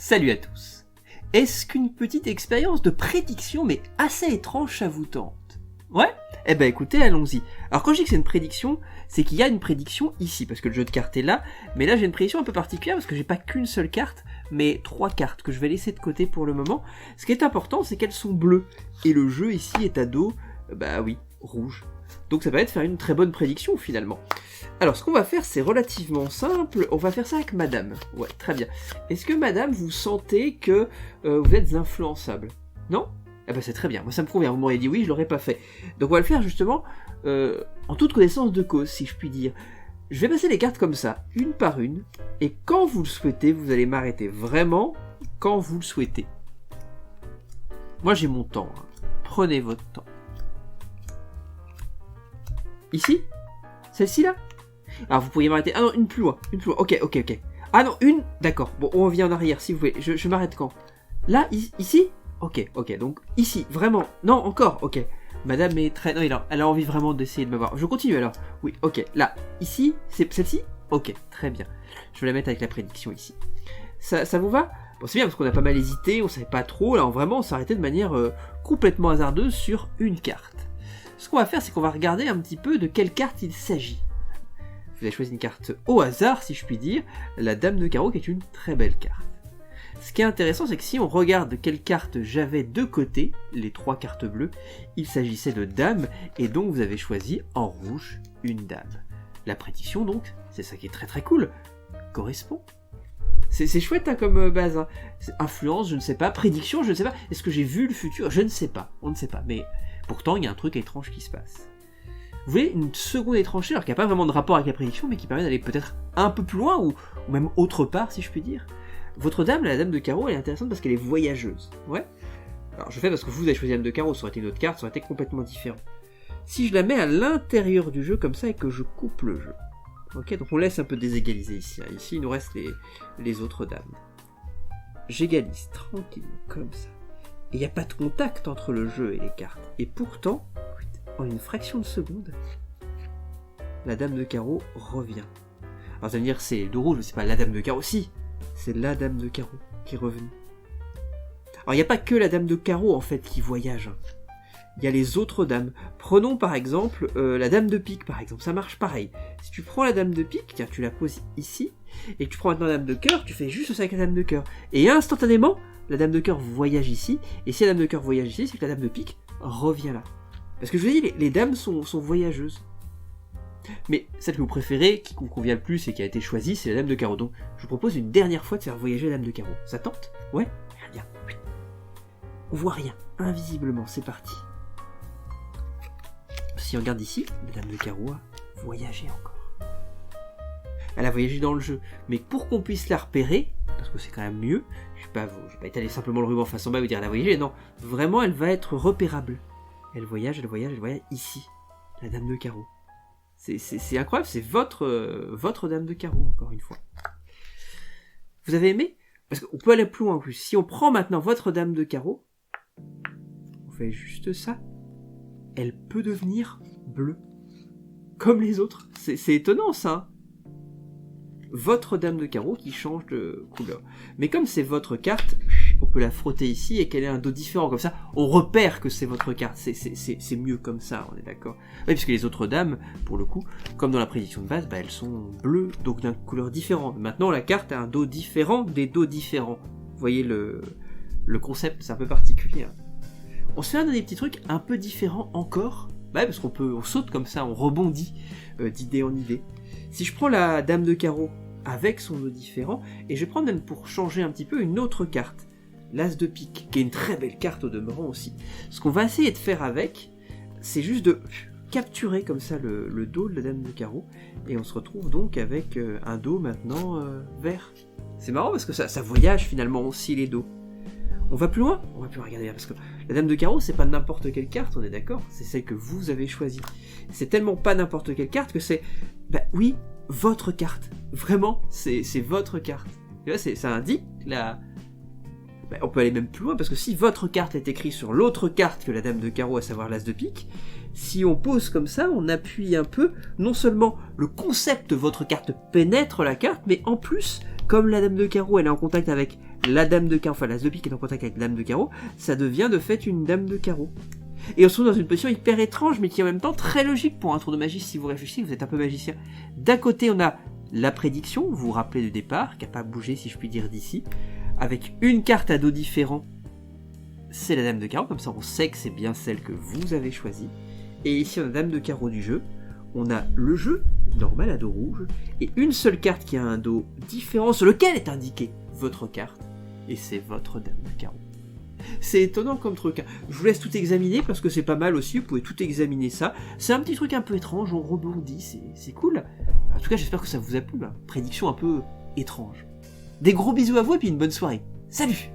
Salut à tous. Est-ce qu'une petite expérience de prédiction mais assez étrange ça vous tente? Ouais? Eh ben écoutez, allons-y. Alors quand je dis que c'est une prédiction, c'est qu'il y a une prédiction ici, parce que le jeu de cartes est là, mais là j'ai une prédiction un peu particulière parce que j'ai pas qu'une seule carte, mais 3 cartes que je vais laisser de côté pour le moment. Ce qui est important, c'est qu'elles sont bleues, et le jeu ici est à dos, bah oui, rouge. Donc ça va être faire une très bonne prédiction finalement. Alors ce qu'on va faire c'est relativement simple, on va faire ça avec madame. Ouais, très bien. Est-ce que madame vous sentez que vous êtes influençable? Non? Eh ben c'est très bien, moi ça me convient, vous m'auriez dit oui, je l'aurais pas fait. Donc on va le faire justement en toute connaissance de cause si je puis dire. Je vais passer les cartes comme ça, une par une, et quand vous le souhaitez, vous allez m'arrêter vraiment quand vous le souhaitez. Moi j'ai mon temps, hein. Prenez votre temps. Ici? Celle-ci là? Alors vous pourriez m'arrêter. Ah non, une plus loin. Ok. Ah non, une. D'accord. Bon, on revient en arrière si vous voulez. Je m'arrête quand? Là, ici? Ok. Donc ici, vraiment. Non, encore. Ok. Madame est très. Non, elle a envie vraiment d'essayer de me voir. Je continue alors. Oui, ok. Là, ici, c'est celle-ci? Ok, très bien. Je vais la mettre avec la prédiction ici. Ça vous va? Bon, c'est bien parce qu'on a pas mal hésité, on savait pas trop. Là, vraiment, on s'est arrêté de manière complètement hasardeuse sur une carte. Ce qu'on va faire, c'est qu'on va regarder un petit peu de quelle carte il s'agit. Vous avez choisi une carte au hasard, si je puis dire, la Dame de Carreau, qui est une très belle carte. Ce qui est intéressant, c'est que si on regarde de quelle carte j'avais de côté, les 3 cartes bleues, il s'agissait de Dame, et donc vous avez choisi en rouge une Dame. La prédiction, donc, c'est ça qui est très très cool, correspond. C'est chouette hein, comme base. Hein. Influence, je ne sais pas. Prédiction, je ne sais pas. Est-ce que j'ai vu le futur? Je ne sais pas. On ne sait pas. Mais pourtant, il y a un truc étrange qui se passe. Vous voyez, une seconde étrangeté, alors qu'il n'y a pas vraiment de rapport avec la prédiction, mais qui permet d'aller peut-être un peu plus loin, ou même autre part, si je puis dire. Votre dame, la Dame de Carreau, elle est intéressante parce qu'elle est voyageuse. Ouais. Alors, je fais parce que vous avez choisi la Dame de Carreau, ça aurait été une autre carte, ça aurait été complètement différent. Si je la mets à l'intérieur du jeu, comme ça, et que je coupe le jeu. Ok, donc on laisse un peu déségaliser ici. Hein. Ici, il nous reste les autres dames. J'égalise tranquillement, comme ça. Et il n'y a pas de contact entre le jeu et les cartes. Et pourtant, en une fraction de seconde, la Dame de Carreau revient. Alors ça veut dire c'est le dos rouge, mais c'est pas la Dame de Carreau. Si, c'est la Dame de Carreau qui est revenue. Alors il n'y a pas que la Dame de Carreau en fait qui voyage. Il y a les autres dames. Prenons par exemple la Dame de Pique par exemple, ça marche pareil. Si tu prends la Dame de Pique, tiens, tu la poses ici, et que tu prends maintenant la Dame de Cœur, tu fais juste ça avec la Dame de Cœur. Et instantanément, la Dame de Cœur voyage ici, et si la Dame de Cœur voyage ici, c'est que la Dame de Pique revient là. Parce que je vous ai dit, les dames sont voyageuses. Mais celle que vous préférez, qui vous convient le plus et qui a été choisie, c'est la Dame de Carreau. Donc je vous propose une dernière fois de faire voyager la Dame de Carreau. Ça tente? Ouais? Bien. On voit rien, invisiblement, c'est parti. Si on regarde ici, la Dame de Carreau a voyagé encore. Elle a voyagé dans le jeu. Mais pour qu'on puisse la repérer, parce que c'est quand même mieux, je vais pas étaler simplement le ruban face en bas et vous dire elle a voyagé, non. Vraiment, elle va être repérable. Elle voyage ici. La Dame de Carreau. C'est incroyable, c'est votre Dame de Carreau, encore une fois. Vous avez aimé? Parce qu'on peut aller plus loin en plus. Si on prend maintenant votre Dame de Carreau, on fait juste ça, elle peut devenir bleue. Comme les autres. C'est étonnant ça. Votre Dame de Carreau qui change de couleur. Mais comme c'est votre carte, on peut la frotter ici et qu'elle ait un dos différent. Comme ça, on repère que c'est votre carte. C'est mieux comme ça, on est d'accord. Oui, puisque les autres dames, pour le coup, comme dans la prédiction de base, bah, elles sont bleues, donc d'une couleur différente. Maintenant, la carte a un dos différent, des dos différents. Vous voyez le concept, c'est un peu particulier. Hein. On se fait un des petits trucs un peu différents encore. Bah, parce on saute comme ça, on rebondit d'idée en idée. Si je prends la Dame de Carreau avec son dos différent, et je vais prendre même pour changer un petit peu une autre carte, l'As de Pique, qui est une très belle carte au demeurant aussi. Ce qu'on va essayer de faire avec, c'est juste de capturer comme ça le dos de la Dame de Carreau, et on se retrouve donc avec un dos maintenant vert. C'est marrant parce que ça voyage finalement aussi les dos. On va plus loin? On va plus regarder, parce que la Dame de Carreau, c'est pas n'importe quelle carte, on est d'accord? C'est celle que vous avez choisie. C'est tellement pas n'importe quelle carte que c'est, bah oui, votre carte. Vraiment, c'est votre carte. Et là, ça indique la... Bah, on peut aller même plus loin, parce que si votre carte est écrite sur l'autre carte que la Dame de Carreau, à savoir l'As de Pique, si on pose comme ça, on appuie un peu, non seulement le concept de votre carte pénètre la carte, mais en plus, comme la Dame de Carreau, elle est en contact avec la dame de carreau, enfin l'as de pique est en contact avec la dame de carreau, ça devient de fait une dame de carreau. Et on se trouve dans une position hyper étrange, mais qui est en même temps très logique pour un tour de magie, si vous réfléchissez, vous êtes un peu magicien. D'un côté, on a la prédiction, vous vous rappelez du départ, qui n'a pas bougé, si je puis dire, d'ici, avec une carte à dos différent, c'est la dame de carreau, comme ça on sait que c'est bien celle que vous avez choisie. Et ici, on a la dame de carreau du jeu, on a le jeu, normal à dos rouge, et une seule carte qui a un dos différent, sur lequel est indiquée votre carte, et c'est votre dame de carreau. C'est étonnant comme truc. Je vous laisse tout examiner parce que c'est pas mal aussi, vous pouvez tout examiner ça. C'est un petit truc un peu étrange, on rebondit, c'est cool. En tout cas, j'espère que ça vous a plu, prédiction un peu étrange. Des gros bisous à vous et puis une bonne soirée. Salut!